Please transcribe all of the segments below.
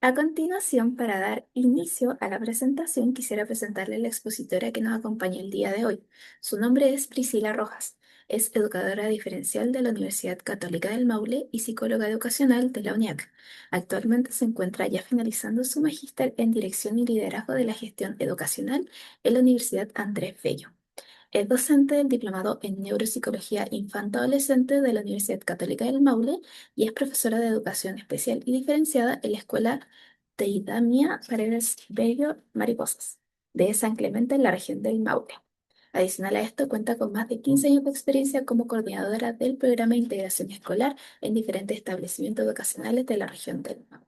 A continuación, para dar inicio a la presentación, quisiera presentarle a la expositora que nos acompaña el día de hoy. Su nombre es Priscila Rojas. Es educadora diferencial de la Universidad Católica del Maule y psicóloga educacional de la UNIAC. Actualmente se encuentra ya finalizando su magíster en Dirección y Liderazgo de la Gestión Educacional en la Universidad Andrés Bello. Es docente del Diplomado en Neuropsicología Infanto-Adolescente de la Universidad Católica del Maule y es profesora de Educación Especial y Diferenciada en la Escuela Teidamia Paredes Bello Mariposas de San Clemente en la región del Maule. Adicional a esto, cuenta con más de 15 años de experiencia como coordinadora del programa de integración escolar en diferentes establecimientos educacionales de la región del Maule.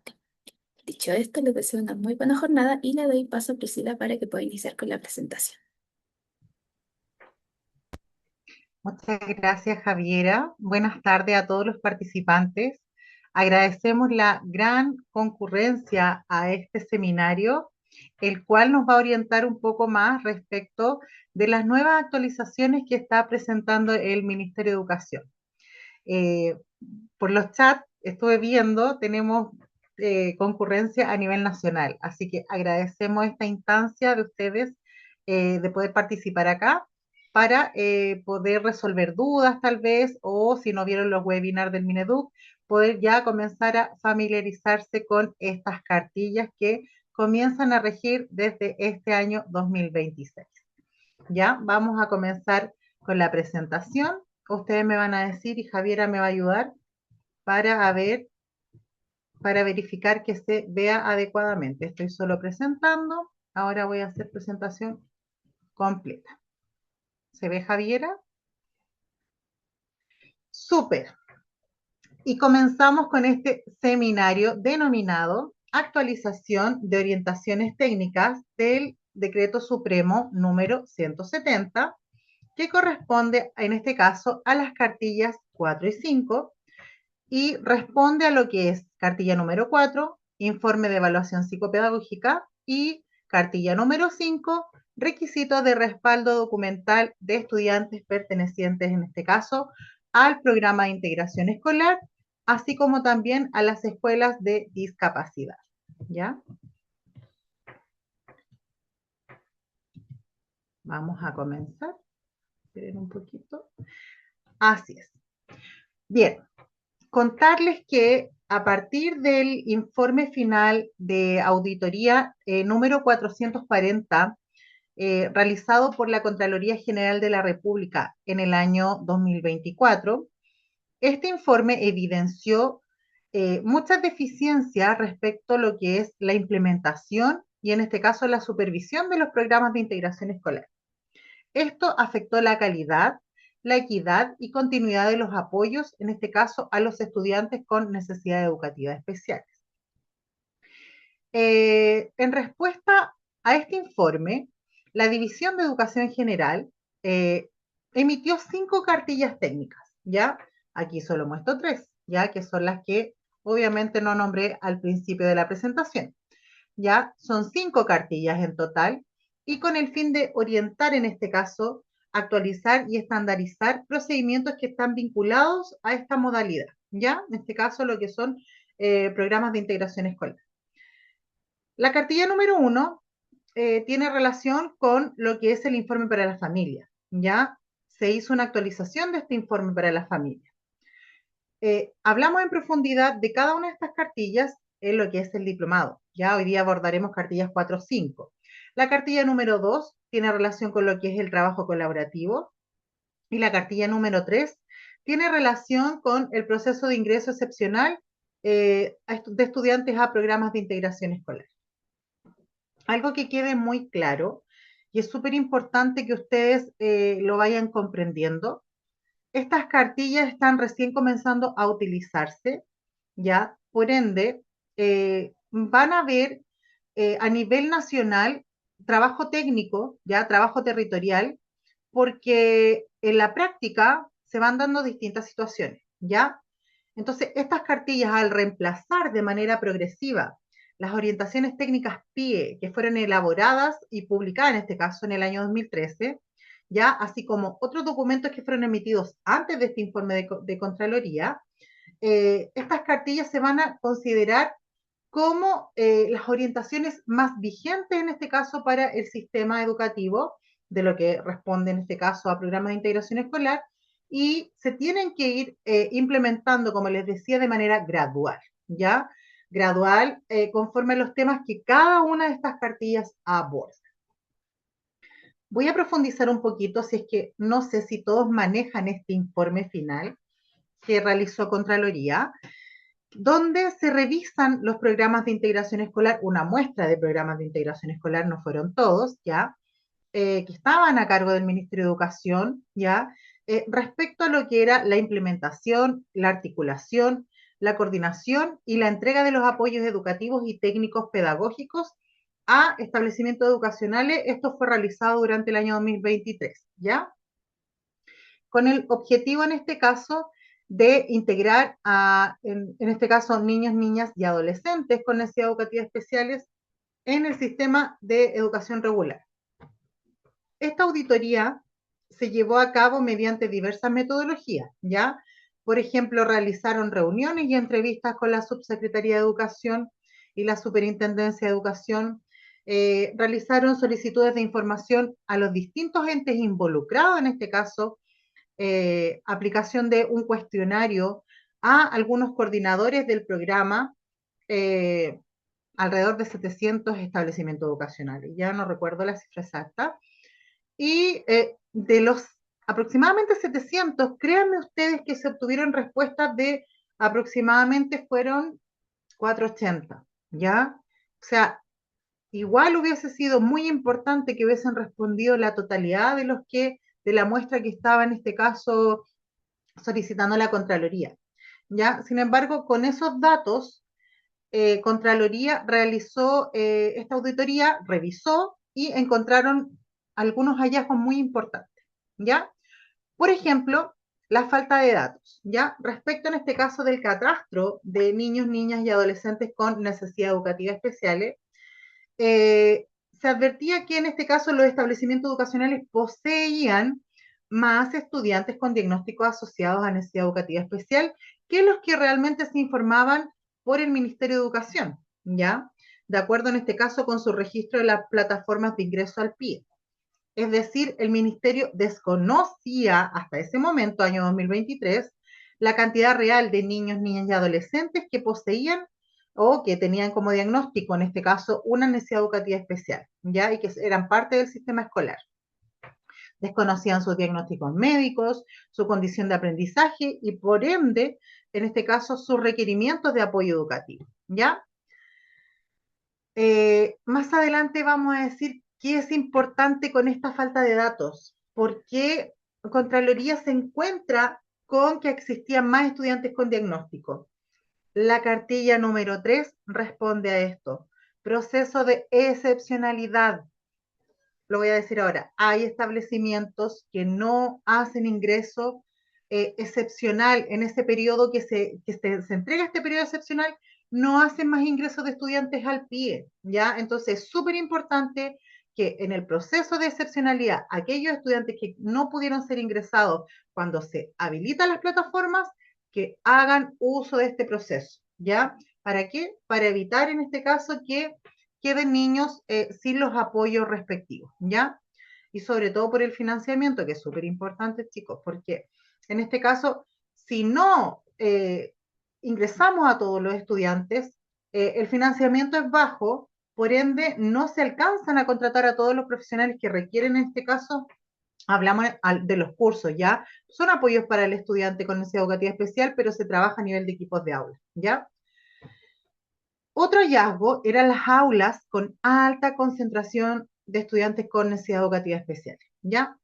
Dicho esto, les deseo una muy buena jornada y le doy paso a Priscila para que pueda iniciar con la presentación. Muchas gracias, Javiera. Buenas tardes a todos los participantes. Agradecemos la gran concurrencia a este seminario, el cual nos va a orientar un poco más respecto de las nuevas actualizaciones que está presentando el Ministerio de Educación. Eh, por los chats estuve viendo, tenemos concurrencia a nivel nacional, así que agradecemos esta instancia de ustedes de poder participar acá para poder resolver dudas tal vez, o si no vieron los webinars del Mineduc, poder ya comenzar a familiarizarse con estas cartillas que comienzan a regir desde este año 2026. Ya, vamos a comenzar con la presentación. Ustedes me van a decir y Javiera me va a ayudar para ver, para verificar que se vea adecuadamente. Estoy solo presentando. Ahora voy a hacer presentación completa. ¿Se ve, Javiera? Súper. Y comenzamos con este seminario denominado Actualización de Orientaciones Técnicas del Decreto Supremo número 170, que corresponde en este caso a las cartillas 4 y 5 y responde a lo que es cartilla número 4, informe de evaluación psicopedagógica, y cartilla número 5, requisitos de respaldo documental de estudiantes pertenecientes, en este caso, al programa de integración escolar, así como también a las escuelas de discapacidad. ¿Ya? Vamos a comenzar. Esperen un poquito. Así es. Bien, contarles que a partir del informe final de auditoría número 440, realizado por la Contraloría General de la República en el año 2024, este informe evidenció muchas deficiencias respecto a lo que es la implementación y en este caso la supervisión de los programas de integración escolar. Esto afectó la calidad, la equidad y continuidad de los apoyos, en este caso a los estudiantes con necesidades educativas especiales. En respuesta a este informe, la División de Educación General emitió 5 cartillas técnicas, ¿ya? Aquí solo muestro 3, ¿ya? Que son las que obviamente no nombré al principio de la presentación. ¿Ya? Son 5 cartillas en total y con el fin de orientar, en este caso, actualizar y estandarizar procedimientos que están vinculados a esta modalidad, ¿ya? En este caso, lo que son programas de integración escolar. La cartilla número 1 tiene relación con lo que es el informe para la familia, ¿ya? Se hizo una actualización de este informe para la familia. Hablamos en profundidad de cada una de estas cartillas en lo que es el diplomado. Ya hoy día abordaremos cartillas 4 o 5. La cartilla número 2 tiene relación con lo que es el trabajo colaborativo y la cartilla número 3 tiene relación con el proceso de ingreso excepcional de estudiantes a programas de integración escolar. Algo que quede muy claro y es súper importante que ustedes lo vayan comprendiendo. Estas cartillas están recién comenzando a utilizarse, ¿ya? Por ende, van a ver a nivel nacional trabajo técnico, ¿ya? Trabajo territorial, porque en la práctica se van dando distintas situaciones, ¿ya? Entonces, estas cartillas, al reemplazar de manera progresiva las orientaciones técnicas PIE, que fueron elaboradas y publicadas en este caso en el año 2013, ya así como otros documentos que fueron emitidos antes de este informe de Contraloría, estas cartillas se van a considerar como las orientaciones más vigentes en este caso para el sistema educativo, de lo que responde en este caso a programas de integración escolar, y se tienen que ir implementando, como les decía, de manera gradual, ¿ya? Gradual, conforme a los temas que cada una de estas cartillas aborda. Voy a profundizar un poquito, si es que no sé si todos manejan este informe final que realizó Contraloría, donde se revisan los programas de integración escolar, una muestra de programas de integración escolar, no fueron todos, ya, que estaban a cargo del Ministerio de Educación, ya, respecto a lo que era la implementación, la articulación, la coordinación y la entrega de los apoyos educativos y técnicos pedagógicos a establecimientos educacionales. Esto fue realizado durante el año 2023, ¿ya? Con el objetivo en este caso de integrar en este caso, niños, niñas y adolescentes con necesidades educativas especiales en el sistema de educación regular. Esta auditoría se llevó a cabo mediante diversas metodologías, ¿ya? Por ejemplo, realizaron reuniones y entrevistas con la Subsecretaría de Educación y la Superintendencia de Educación, realizaron solicitudes de información a los distintos entes involucrados, en este caso, aplicación de un cuestionario a algunos coordinadores del programa, alrededor de 700 establecimientos educacionales, ya no recuerdo la cifra exacta, y de los aproximadamente 700, créanme ustedes que se obtuvieron respuestas de aproximadamente fueron 480, ¿ya? O sea, igual hubiese sido muy importante que hubiesen respondido la totalidad de los que, de la muestra que estaba en este caso solicitando la Contraloría, ¿ya? Sin embargo, con esos datos, Contraloría realizó esta auditoría, revisó y encontraron algunos hallazgos muy importantes, ¿ya? Por ejemplo, la falta de datos, ¿ya? Respecto en este caso del catastro de niños, niñas y adolescentes con necesidades educativas especiales, se advertía que en este caso los establecimientos educacionales poseían más estudiantes con diagnósticos asociados a necesidad educativa especial que los que realmente se informaban por el Ministerio de Educación, ¿ya? De acuerdo en este caso con su registro de las plataformas de ingreso al PIE. Es decir, el Ministerio desconocía hasta ese momento, año 2023, la cantidad real de niños, niñas y adolescentes que poseían o que tenían como diagnóstico, en este caso, una necesidad educativa especial, ¿ya? Y que eran parte del sistema escolar. Desconocían sus diagnósticos médicos, su condición de aprendizaje y, por ende, en este caso, sus requerimientos de apoyo educativo, ¿ya? Más adelante vamos a decir qué es importante con esta falta de datos, por qué Contraloría se encuentra con que existían más estudiantes con diagnóstico. La cartilla número 3 responde a esto. Proceso de excepcionalidad. Lo voy a decir ahora. Hay establecimientos que no hacen ingreso excepcional en ese periodo se entrega este periodo excepcional, no hacen más ingresos de estudiantes al pie, ¿ya? Entonces es súper importante que en el proceso de excepcionalidad, aquellos estudiantes que no pudieron ser ingresados cuando se habilitan las plataformas, que hagan uso de este proceso, ¿ya? ¿Para qué? Para evitar en este caso que queden niños sin los apoyos respectivos, ¿ya? Y sobre todo por el financiamiento, que es súper importante, chicos, porque en este caso, si no ingresamos a todos los estudiantes, el financiamiento es bajo, por ende no se alcanzan a contratar a todos los profesionales que requieren en este caso. Hablamos de los cursos, ¿ya? Son apoyos para el estudiante con necesidad educativa especial, pero se trabaja a nivel de equipos de aula, ¿ya? Otro hallazgo eran las aulas con alta concentración de estudiantes con necesidad educativa especial, ¿ya?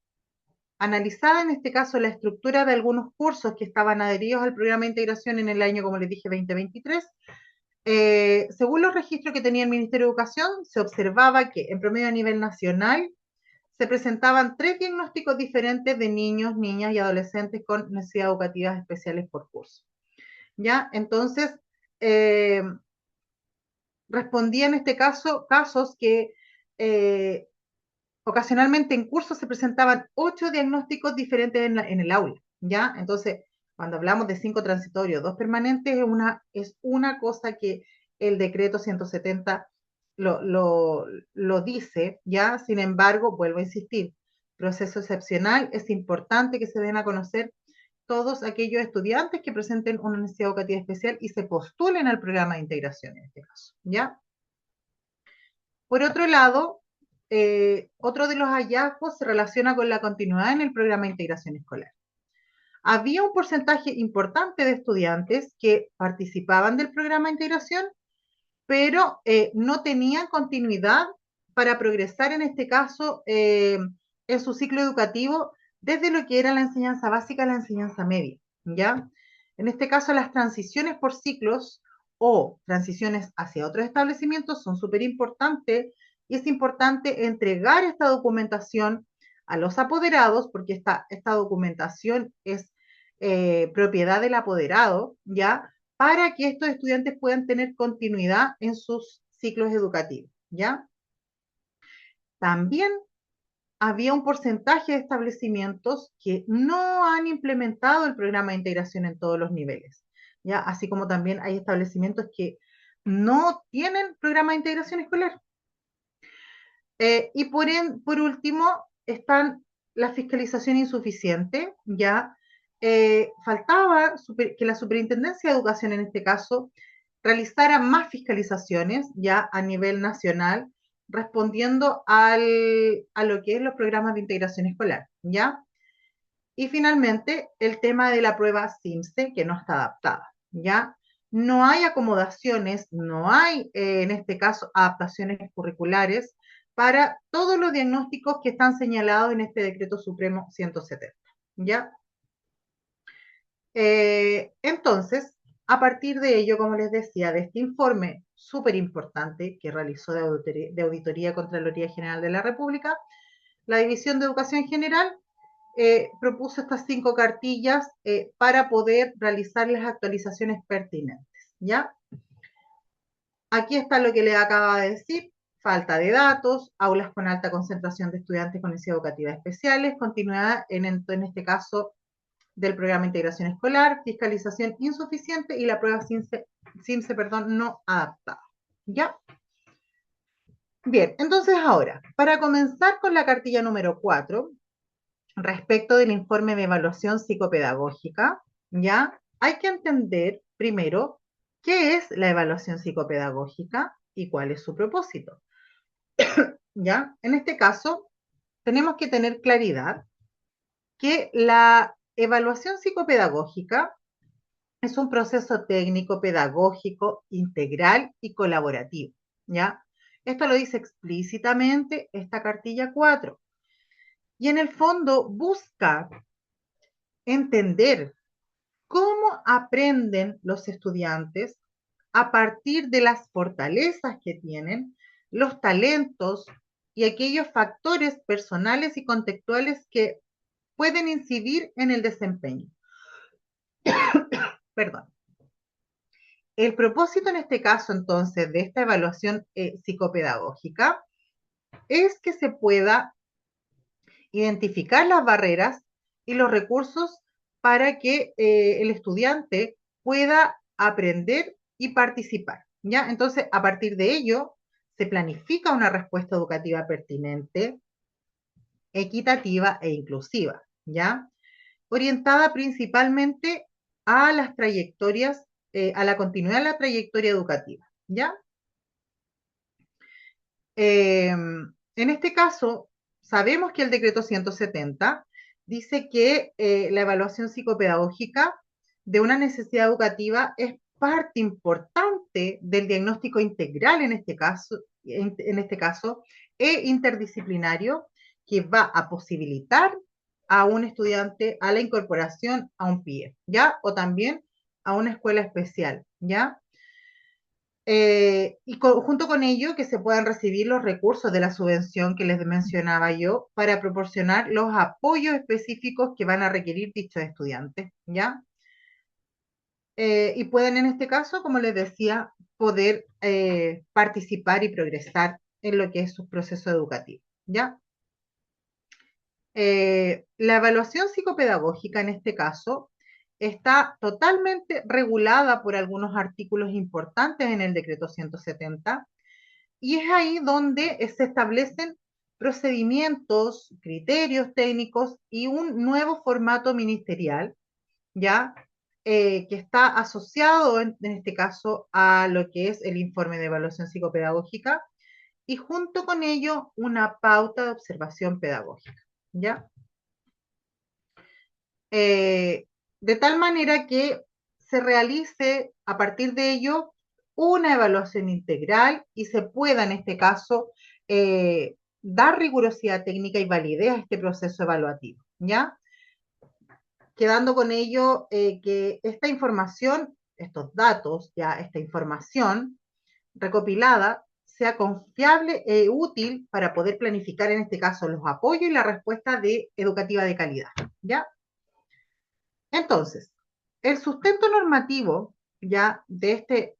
Analizada en este caso la estructura de algunos cursos que estaban adheridos al programa de integración en el año, como les dije, 2023, según los registros que tenía el Ministerio de Educación, se observaba que en promedio a nivel nacional se presentaban 3 diagnósticos diferentes de niños, niñas y adolescentes con necesidades educativas especiales por curso, ¿ya? Entonces, respondía en este caso casos que ocasionalmente en cursos se presentaban 8 diagnósticos diferentes en el aula, ¿ya? Entonces, cuando hablamos de 5 transitorios, 2 permanentes, es una cosa que el decreto 170 lo dice, ¿ya? Sin embargo, vuelvo a insistir, proceso excepcional, es importante que se den a conocer todos aquellos estudiantes que presenten una necesidad educativa especial y se postulen al programa de integración en este caso, ¿ya? Por otro lado, otro de los hallazgos se relaciona con la continuidad en el programa de integración escolar. Había un porcentaje importante de estudiantes que participaban del programa de integración, pero no tenían continuidad para progresar en este caso en su ciclo educativo desde lo que era la enseñanza básica a la enseñanza media, ¿ya? En este caso, las transiciones por ciclos o transiciones hacia otros establecimientos son súper importantes y es importante entregar esta documentación a los apoderados porque esta documentación es propiedad del apoderado, ¿ya? Para que estos estudiantes puedan tener continuidad en sus ciclos educativos, ¿ya? También había un porcentaje de establecimientos que no han implementado el programa de integración en todos los niveles, ¿ya? Así como también hay establecimientos que no tienen programa de integración escolar. Por último, están la fiscalización insuficiente, ¿ya? Faltaba que la Superintendencia de Educación, en este caso, realizara más fiscalizaciones ya a nivel nacional, respondiendo a lo que es los programas de integración escolar, ¿ya? Y finalmente, el tema de la prueba CIMSE, que no está adaptada, ¿ya? No hay acomodaciones, no hay, en este caso, adaptaciones curriculares para todos los diagnósticos que están señalados en este decreto supremo 170, ¿ya? Entonces, a partir de ello, como les decía, de este informe súper importante que realizó de Auditoría Contraloría General de la República, la División de Educación General propuso estas 5 cartillas para poder realizar las actualizaciones pertinentes, ¿ya? Aquí está lo que le acaba de decir: falta de datos, aulas con alta concentración de estudiantes con necesidades educativas especiales, continuidad en este caso del programa de integración escolar, fiscalización insuficiente y la prueba CIMSE, perdón, no adaptada, ¿ya? Bien, entonces ahora, para comenzar con la cartilla número 4, respecto del informe de evaluación psicopedagógica, ¿ya? Hay que entender primero qué es la evaluación psicopedagógica y cuál es su propósito, ¿ya? En este caso, tenemos que tener claridad que la evaluación psicopedagógica es un proceso técnico, pedagógico, integral y colaborativo, ¿ya? Esto lo dice explícitamente esta cartilla 4. Y en el fondo busca entender cómo aprenden los estudiantes a partir de las fortalezas que tienen, los talentos y aquellos factores personales y contextuales que pueden incidir en el desempeño. Perdón. El propósito en este caso, entonces, de esta evaluación psicopedagógica es que se pueda identificar las barreras y los recursos para que el estudiante pueda aprender y participar, ¿ya? Entonces, a partir de ello, se planifica una respuesta educativa pertinente, equitativa e inclusiva, ¿ya? Orientada principalmente a las trayectorias, a la continuidad de la trayectoria educativa, ¿ya? En este caso, sabemos que el decreto 170 dice que la evaluación psicopedagógica de una necesidad educativa es parte importante del diagnóstico integral en este caso, e interdisciplinario, que va a posibilitar a un estudiante a la incorporación a un PIE, ¿ya? O también a una escuela especial, ¿ya? Junto con ello que se puedan recibir los recursos de la subvención que les mencionaba yo para proporcionar los apoyos específicos que van a requerir dichos estudiantes, ¿ya? Y pueden en este caso, como les decía, poder participar y progresar en lo que es su proceso educativo, ¿ya? La evaluación psicopedagógica en este caso está totalmente regulada por algunos artículos importantes en el decreto 170 y es ahí donde se establecen procedimientos, criterios técnicos y un nuevo formato ministerial, ¿ya? Que está asociado en este caso a lo que es el informe de evaluación psicopedagógica y junto con ello una pauta de observación pedagógica, ¿ya? De tal manera que se realice a partir de ello una evaluación integral y se pueda en este caso dar rigurosidad técnica y validez a este proceso evaluativo, ¿ya? Quedando con ello que esta información, estos datos, ya esta información recopilada sea confiable e útil para poder planificar en este caso los apoyos y la respuesta educativa de calidad, ¿ya? Entonces, el sustento normativo ya de este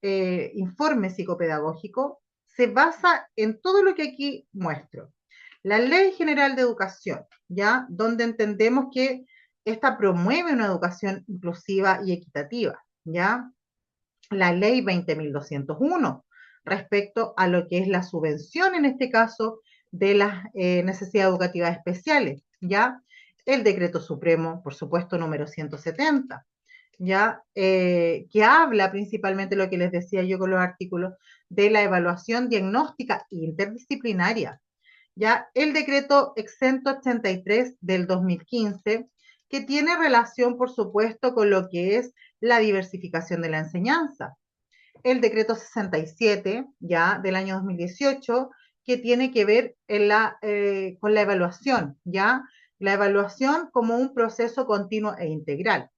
informe psicopedagógico se basa en todo lo que aquí muestro. La Ley General de Educación, ya, donde entendemos que esta promueve una educación inclusiva y equitativa, ya. La Ley 20.201 respecto a lo que es la subvención, en este caso, de las necesidades educativas especiales, ya el decreto supremo, por supuesto, número 170, ya que habla principalmente lo que les decía yo con los artículos de la evaluación diagnóstica interdisciplinaria, ya el decreto exento 83 del 2015, que tiene relación, por supuesto, con lo que es la diversificación de la enseñanza, el decreto 67, ya del año 2018, que tiene que ver con la evaluación, ya la evaluación como un proceso continuo e integral.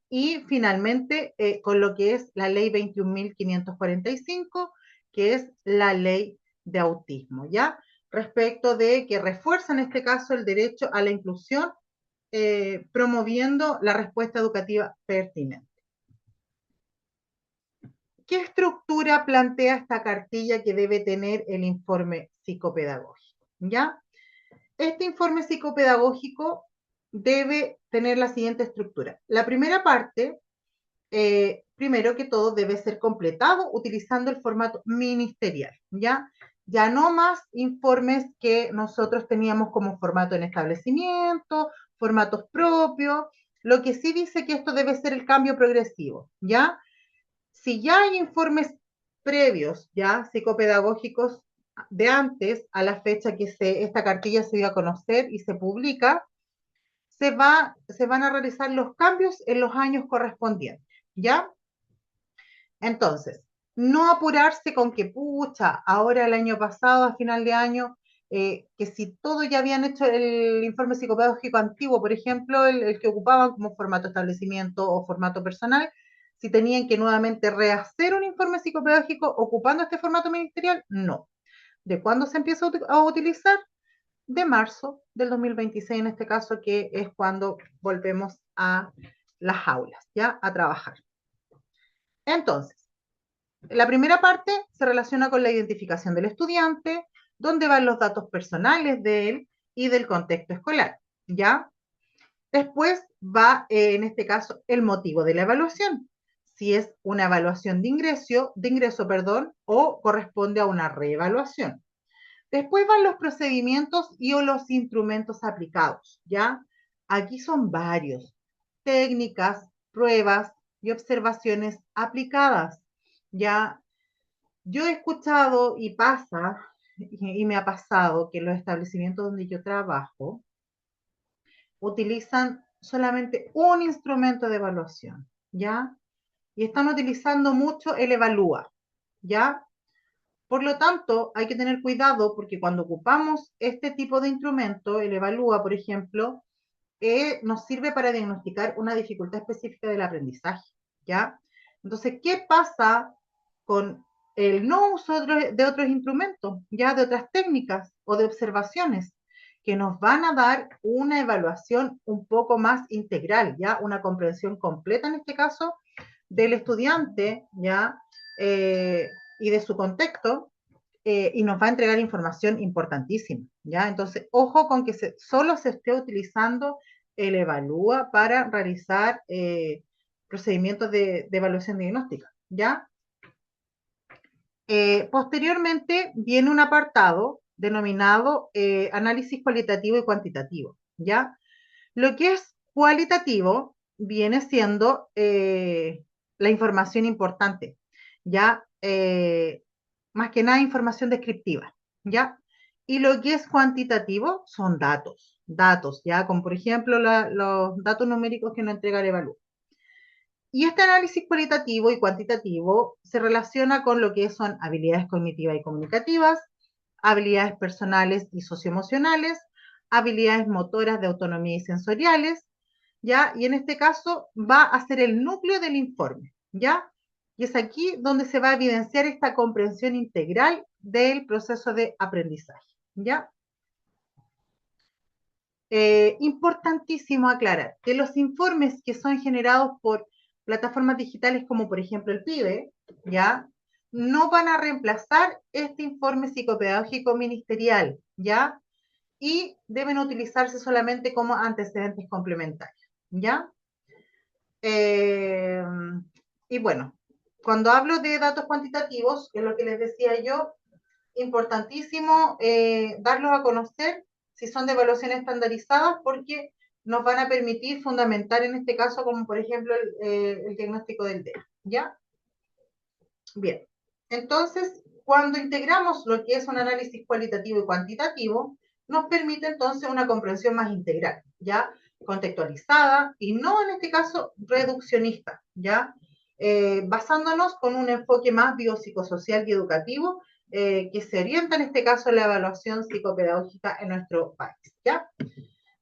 Y finalmente, con lo que es la ley 21.545, que es la ley de autismo, ¿ya? Respecto de que refuerza en este caso el derecho a la inclusión, promoviendo la respuesta educativa pertinente. ¿Qué estructura plantea esta cartilla que debe tener el informe psicopedagógico? ¿Ya? Este informe psicopedagógico debe tener la siguiente estructura. La primera parte, primero que todo, debe ser completado utilizando el formato ministerial, ¿ya? Ya no más informes que nosotros teníamos como formato en establecimiento, formatos propios, lo que sí dice que esto debe ser el cambio progresivo, ¿ya? Si ya hay informes previos, ya psicopedagógicos de antes a la fecha que esta cartilla se dio a conocer y se publica, se van a realizar los cambios en los años correspondientes, ¿ya? Entonces, no apurarse con que, pucha, ahora el año pasado, a final de año, que si todo ya habían hecho el informe psicopedagógico antiguo, por ejemplo, el que ocupaban como formato establecimiento o formato personal, si tenían que nuevamente rehacer un informe psicopedagógico ocupando este formato ministerial, no. ¿De cuándo se empieza a utilizar? De marzo del 2026, en este caso, que es cuando volvemos a las aulas, ya a trabajar. Entonces, la primera parte se relaciona con la identificación del estudiante, donde van los datos personales de él y del contexto escolar, ¿ya? Después va, en este caso, el motivo de la evaluación, si es una evaluación de ingreso, perdón, o corresponde a una reevaluación. Después van los procedimientos y o los instrumentos aplicados, ¿ya? Aquí son varios, técnicas, pruebas y observaciones aplicadas, ¿ya? Yo he escuchado y me ha pasado que los establecimientos donde yo trabajo utilizan solamente un instrumento de evaluación, ¿ya? Y están utilizando mucho el evalúa, ¿ya? Por lo tanto, hay que tener cuidado porque cuando ocupamos este tipo de instrumento, el evalúa, por ejemplo, nos sirve para diagnosticar una dificultad específica del aprendizaje, ¿ya? Entonces, ¿qué pasa con el no uso de otros instrumentos, ya de otras técnicas o de observaciones que nos van a dar una evaluación un poco más integral, ya una comprensión completa en este caso del estudiante, ya y de su contexto, y nos va a entregar información importantísima, ¿ya? Entonces, ojo con que solo se esté utilizando él evalúa para realizar procedimientos de evaluación diagnóstica, ¿ya? Posteriormente viene un apartado denominado análisis cualitativo y cuantitativo, ¿ya? Lo que es cualitativo viene siendo la información importante, ¿ya? Más que nada información descriptiva, ¿ya? Y lo que es cuantitativo son datos, ¿ya? Como por ejemplo los datos numéricos que nos entrega el evalúo. Y este análisis cualitativo y cuantitativo se relaciona con lo que son habilidades cognitivas y comunicativas, habilidades personales y socioemocionales, habilidades motoras de autonomía y sensoriales, ¿ya? Y en este caso va a ser el núcleo del informe, ¿ya? Y es aquí donde se va a evidenciar esta comprensión integral del proceso de aprendizaje, ¿ya? Importantísimo aclarar que los informes que son generados por plataformas digitales como por ejemplo el PIBE, ¿ya? No van a reemplazar este informe psicopedagógico ministerial, ¿ya? Y deben utilizarse solamente como antecedentes complementarios, ¿ya? Eh, y bueno, cuando hablo de datos cuantitativos, que es lo que les decía yo, importantísimo darlos a conocer si son de evaluación estandarizadas porque nos van a permitir fundamentar en este caso como por ejemplo el diagnóstico del DEA, ¿ya? Bien, entonces cuando integramos lo que es un análisis cualitativo y cuantitativo, nos permite entonces una comprensión más integral, ¿ya? Contextualizada y no en este caso reduccionista, ¿ya? Basándonos con un enfoque más biopsicosocial y educativo que se orienta en este caso en la evaluación psicopedagógica en nuestro país, ¿ya?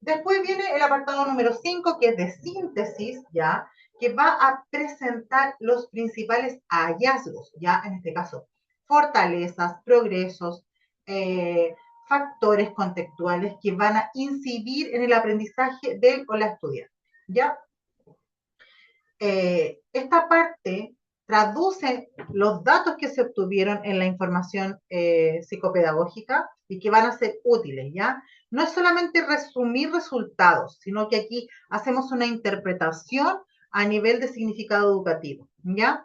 Después viene el apartado número 5, que es de síntesis, ¿ya? Que va a presentar los principales hallazgos, ¿ya? En este caso, fortalezas, progresos, eh, factores contextuales que van a incidir en el aprendizaje del o la estudiante, ¿ya? Esta parte traduce los datos que se obtuvieron en la información psicopedagógica y que van a ser útiles, ¿ya? No es solamente resumir resultados, sino que aquí hacemos una interpretación a nivel de significado educativo, ¿ya?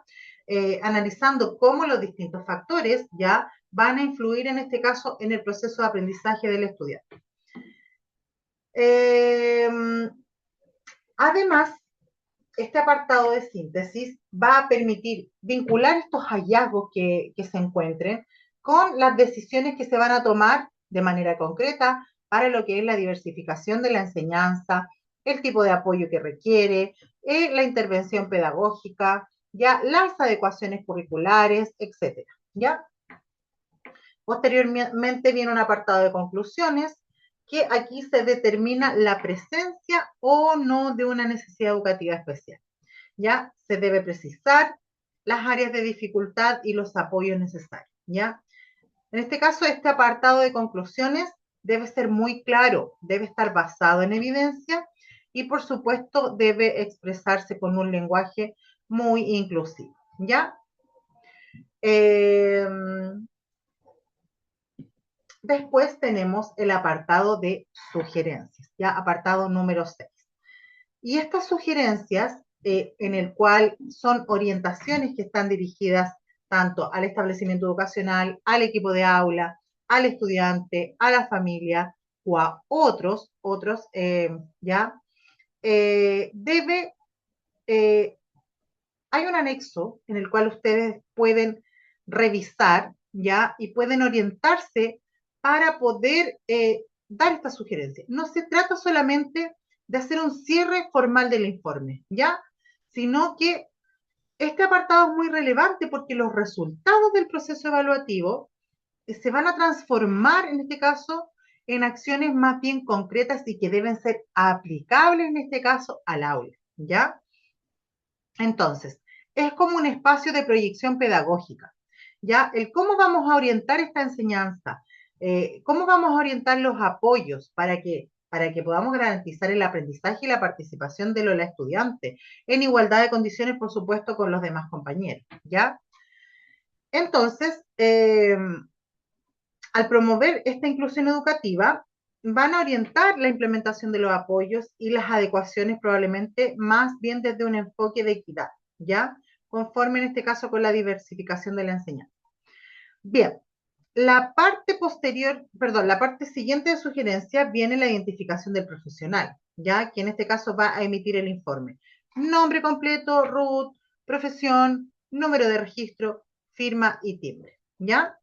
Analizando cómo los distintos factores, ¿ya? Van a influir en este caso en el proceso de aprendizaje del estudiante. Eh, Además, este apartado de síntesis va a permitir vincular estos hallazgos que se encuentren con las decisiones que se van a tomar de manera concreta para lo que es la diversificación de la enseñanza, el tipo de apoyo que requiere, la intervención pedagógica, ya las adecuaciones curriculares, etcétera, ¿ya? Posteriormente viene un apartado de conclusiones que aquí se determina la presencia o no de una necesidad educativa especial. ¿Ya? Se debe precisar las áreas de dificultad y los apoyos necesarios, ¿ya? En este caso, este apartado de conclusiones debe ser muy claro, debe estar basado en evidencia y, por supuesto, debe expresarse con un lenguaje muy inclusivo, ¿ya? Eh, Después tenemos el apartado de sugerencias, ¿ya? Apartado número 6. Y estas sugerencias, en el cual son orientaciones que están dirigidas tanto al establecimiento educacional, al equipo de aula, al estudiante, a la familia o a otros, ¿ya? Debe, eh, hay un anexo en el cual ustedes pueden revisar, ¿ya? Y pueden orientarse para poder dar esta sugerencia. No se trata solamente de hacer un cierre formal del informe, ¿ya? Sino que este apartado es muy relevante porque los resultados del proceso evaluativo se van a transformar, en este caso, en acciones más bien concretas y que deben ser aplicables, en este caso, al aula, ¿ya? Entonces, es como un espacio de proyección pedagógica, ¿ya? El cómo vamos a orientar esta enseñanza, cómo vamos a orientar los apoyos para que podamos garantizar el aprendizaje y la participación de los estudiantes en igualdad de condiciones, por supuesto, con los demás compañeros, ¿ya? Entonces, al promover esta inclusión educativa, van a orientar la implementación de los apoyos y las adecuaciones probablemente más bien desde un enfoque de equidad, ¿ya? Conforme en este caso con la diversificación de la enseñanza. Bien, la parte posterior, perdón, la parte siguiente de sugerencia viene la identificación del profesional, ¿ya? Que en este caso va a emitir el informe. Nombre completo, RUT, profesión, número de registro, firma y timbre, ¿ya?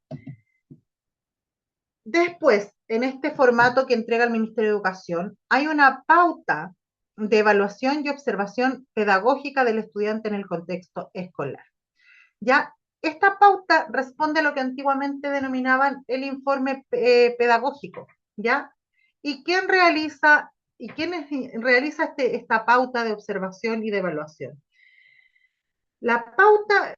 Después, en este formato que entrega el Ministerio de Educación, hay una pauta de evaluación y observación pedagógica del estudiante en el contexto escolar. Ya, esta pauta responde a lo que antiguamente denominaban el informe pedagógico, ¿ya? ¿Y quién realiza, esta pauta de observación y de evaluación? La pauta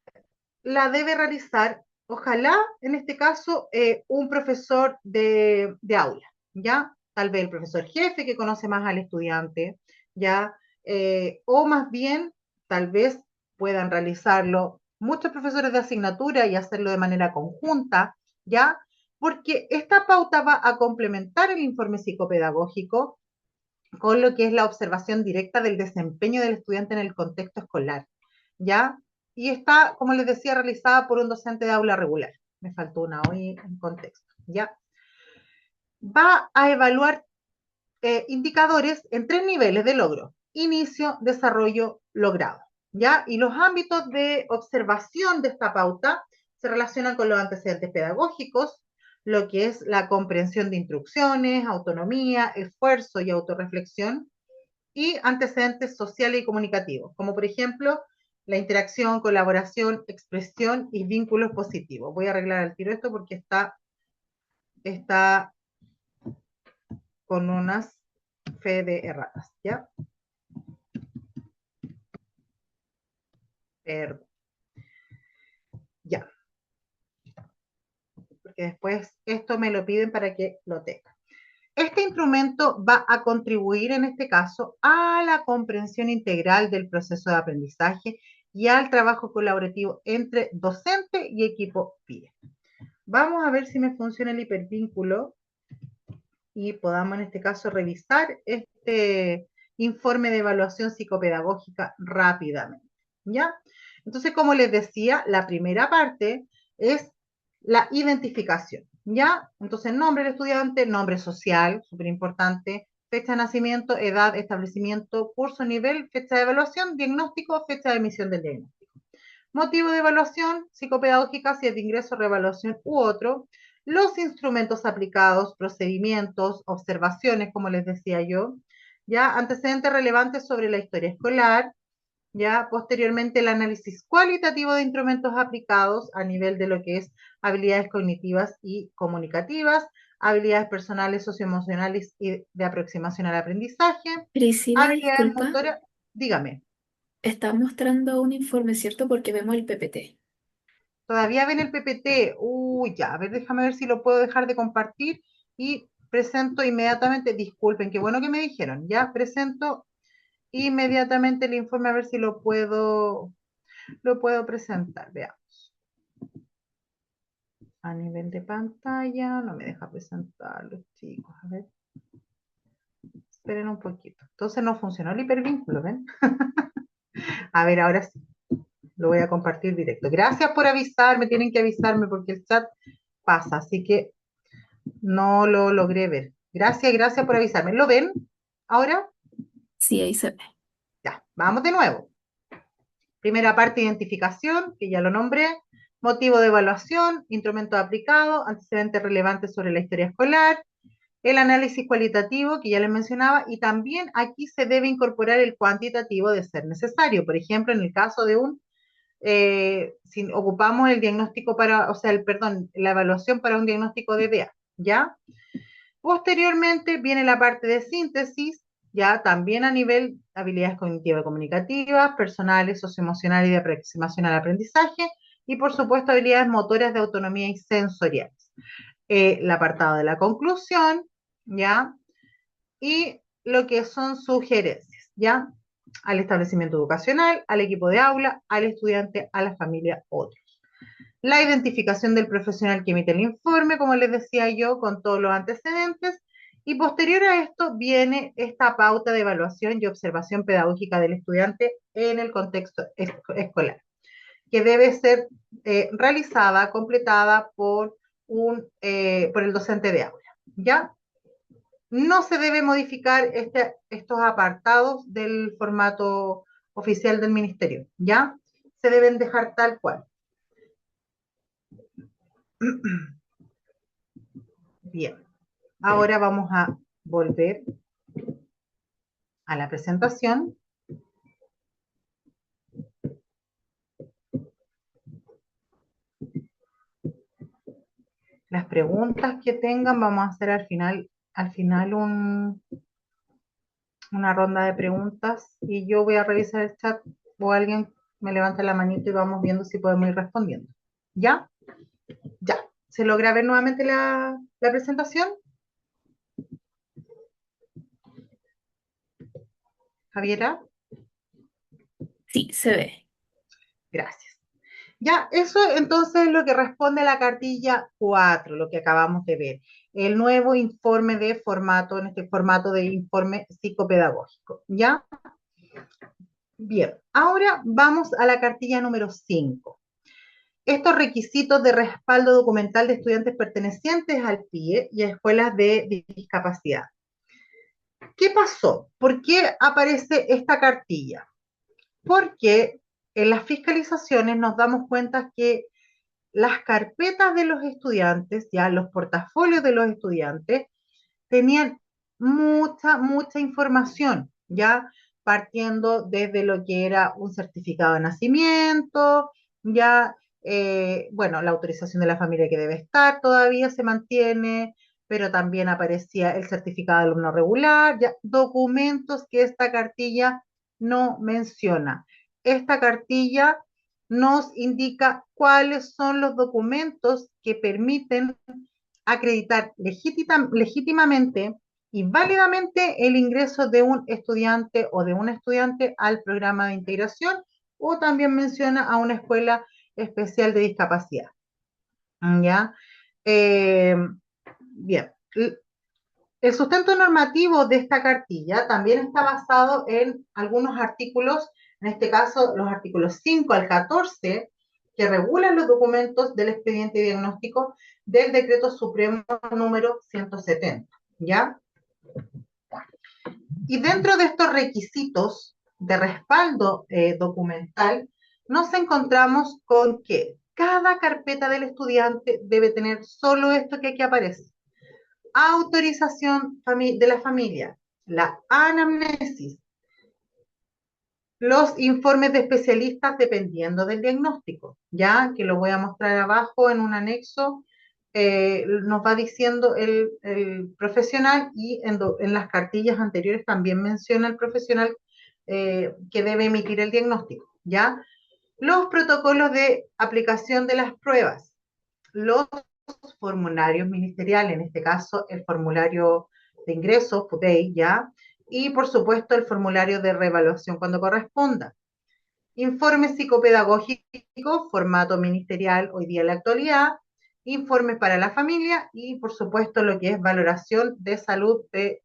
la debe realizar, ojalá, en este caso, un profesor de aula, ¿ya? Tal vez el profesor jefe que conoce más al estudiante, ¿ya? O más bien, tal vez puedan realizarlo muchos profesores de asignatura y hacerlo de manera conjunta, ¿ya? Porque esta pauta va a complementar el informe psicopedagógico con lo que es la observación directa del desempeño del estudiante en el contexto escolar, ¿ya? Y está, como les decía, realizada por un docente de aula regular. Me faltó una hoy en contexto, ¿ya? Va a evaluar indicadores en 3 niveles de logro: inicio, desarrollo, logrado, ¿ya? Y los ámbitos de observación de esta pauta se relacionan con los antecedentes pedagógicos, lo que es la comprensión de instrucciones, autonomía, esfuerzo y autorreflexión, y antecedentes sociales y comunicativos, como por ejemplo la interacción, colaboración, expresión y vínculos positivos. Voy a arreglar al tiro esto porque está con unas fe de erratas, ¿ya? Perdón, ya, porque después esto me lo piden para que lo tenga. Este instrumento va a contribuir en este caso a la comprensión integral del proceso de aprendizaje y al trabajo colaborativo entre docente y equipo PIE. Vamos a ver si me funciona el hipervínculo y podamos en este caso revisar este informe de evaluación psicopedagógica rápidamente, ¿ya? Entonces, como les decía, la primera parte es la identificación, ¿ya? Entonces, nombre del estudiante, nombre social, súper importante, fecha de nacimiento, edad, establecimiento, curso, nivel, fecha de evaluación, diagnóstico, fecha de emisión del diagnóstico. Motivo de evaluación psicopedagógica, si es de ingreso, reevaluación u otro. Los instrumentos aplicados, procedimientos, observaciones, como les decía yo. Ya, antecedentes relevantes sobre la historia escolar. Ya, posteriormente el análisis cualitativo de instrumentos aplicados a nivel de lo que es habilidades cognitivas y comunicativas, habilidades personales, socioemocionales y de aproximación al aprendizaje, Priscila, habilidades disculpa, motoras. Dígame. está mostrando un informe, ¿cierto? Porque vemos el PPT. Todavía ven el PPT. Uy, ya, a ver, déjame ver si lo puedo dejar de compartir y presento inmediatamente. Disculpen, qué bueno que me dijeron. Ya presento inmediatamente el informe a ver si lo puedo presentar. Veamos. A nivel de pantalla, no me deja presentarlo, chicos. A ver, esperen un poquito. Entonces no funcionó el hipervínculo, ¿ven? A ver, ahora sí. Lo voy a compartir directo. Gracias por avisarme, tienen que avisarme porque el chat pasa, así que no lo logré ver. Gracias por avisarme. ¿Lo ven ahora? Sí, ahí se ve. Ya, vamos de nuevo. Primera parte, identificación, que ya lo nombré. Motivo de evaluación, instrumento aplicado, antecedentes relevantes sobre la historia escolar, el análisis cualitativo, que ya les mencionaba, y también aquí se debe incorporar el cuantitativo de ser necesario. Por ejemplo, en el caso de si ocupamos el diagnóstico perdón, la evaluación para un diagnóstico de DEA, ¿ya? Posteriormente viene la parte de síntesis, ya también a nivel de habilidades cognitivas y comunicativas, personales, socioemocionales y de aproximación al aprendizaje, y por supuesto habilidades motoras de autonomía y sensoriales. El apartado de la conclusión, ¿ya? Y lo que son sugerencias, ¿ya? Al establecimiento educacional, al equipo de aula, al estudiante, a la familia, otros. La identificación del profesional que emite el informe, como les decía yo, con todos los antecedentes, Y posterior a esto viene esta pauta de evaluación y observación pedagógica del estudiante en el contexto escolar, que debe ser realizada, completada por el docente de aula. ¿Ya? No se debe modificar estos apartados del formato oficial del ministerio, ¿ya? Se deben dejar tal cual. Bien, ahora vamos a volver a la presentación. Las preguntas que tengan vamos a hacer al final una ronda de preguntas y yo voy a revisar el chat o alguien me levanta la manito y vamos viendo si podemos ir respondiendo. ¿Ya? Ya. ¿Se logra ver nuevamente la presentación? Javiera, Sí, se ve. gracias. Ya, eso entonces es lo que responde a la cartilla 4, lo que acabamos de ver. El nuevo informe de formato, en este formato de informe psicopedagógico. ¿Ya? Bien, ahora vamos a la cartilla número 5. Estos requisitos de respaldo documental de estudiantes pertenecientes al PIE y a escuelas de discapacidad. ¿Qué pasó? ¿Por qué aparece esta cartilla? Porque en las fiscalizaciones nos damos cuenta que las carpetas de los estudiantes, ya los portafolios de los estudiantes, tenían mucha información, ya partiendo desde lo que era un certificado de nacimiento, ya, bueno, la autorización de la familia que debe estar todavía se mantiene, pero también aparecía el certificado de alumno regular, ya, documentos que esta cartilla no menciona. Esta cartilla nos indica cuáles son los documentos que permiten acreditar legítimamente y válidamente el ingreso de un estudiante o de una estudiante al programa de integración o también menciona a una escuela especial de discapacidad. ¿Ya? Bien. El sustento normativo de esta cartilla también está basado en algunos artículos, en este caso los artículos 5 al 14, que regulan los documentos del expediente diagnóstico del Decreto Supremo número 170, ¿ya? Y dentro de estos requisitos de respaldo documental, nos encontramos con que cada carpeta del estudiante debe tener solo esto que aquí aparece: autorización de la familia, la anamnesis, los informes de especialistas dependiendo del diagnóstico, ya que lo voy a mostrar abajo en un anexo, nos va diciendo el profesional y en las cartillas anteriores también menciona el profesional que debe emitir el diagnóstico, ¿ya? Los protocolos de aplicación de las pruebas, los formularios ministeriales, en este caso el formulario de ingresos, FUTEI, ¿ya? Y por supuesto el formulario de reevaluación cuando corresponda. Informe psicopedagógico, formato ministerial hoy día en la actualidad, informes para la familia y por supuesto lo que es valoración de salud de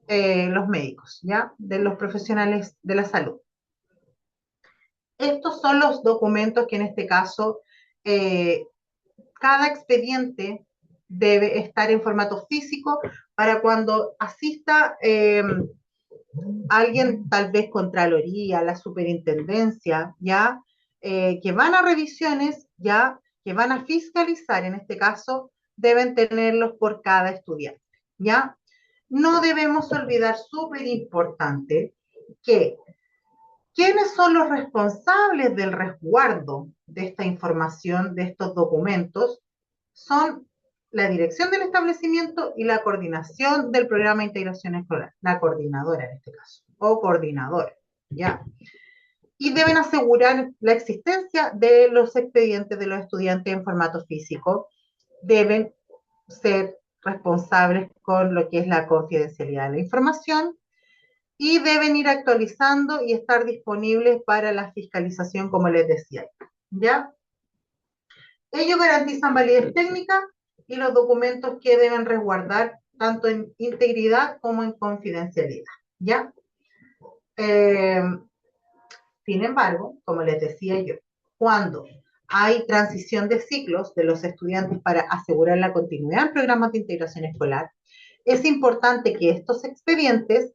los médicos, ¿ya? De los profesionales de la salud. Estos son los documentos que en este caso cada expediente debe estar en formato físico para cuando asista alguien, tal vez Contraloría, la Superintendencia, ya, que van a revisiones, ya, que van a fiscalizar, en este caso, deben tenerlos por cada estudiante, ya. No debemos olvidar, súper importante, que ¿quiénes son los responsables del resguardo de esta información, de estos documentos? Son la dirección del establecimiento y la coordinación del programa de integración escolar, la coordinadora en este caso, o coordinador, ¿ya? Y deben asegurar la existencia de los expedientes de los estudiantes en formato físico, deben ser responsables con lo que es la confidencialidad de la información, y deben ir actualizando y estar disponibles para la fiscalización, como les decía, ¿ya? Ellos garantizan validez técnica y los documentos que deben resguardar tanto en integridad como en confidencialidad, ¿ya? Eh, Sin embargo, como les decía yo, cuando hay transición de ciclos de los estudiantes para asegurar la continuidad en programas de integración escolar, es importante que estos expedientes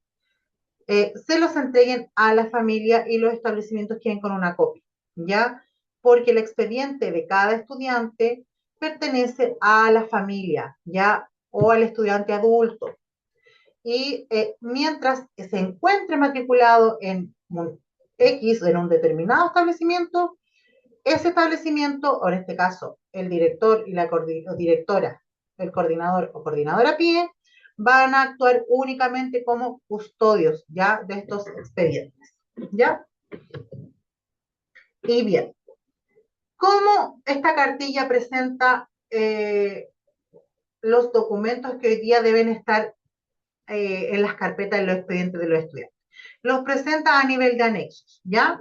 se los entreguen a la familia y los establecimientos queden con una copia, ¿ya? Porque el expediente de cada estudiante pertenece a la familia, ¿ya? O al estudiante adulto. Y mientras se encuentre matriculado en un X, en un determinado establecimiento, ese establecimiento, o en este caso, el director y la directora, el coordinador o coordinadora PIE, van a actuar únicamente como custodios ya de estos expedientes. ¿Ya? Y bien, ¿cómo esta cartilla presenta los documentos que hoy día deben estar en las carpetas de los expedientes de los estudiantes? Los presenta a nivel de anexos, ¿ya?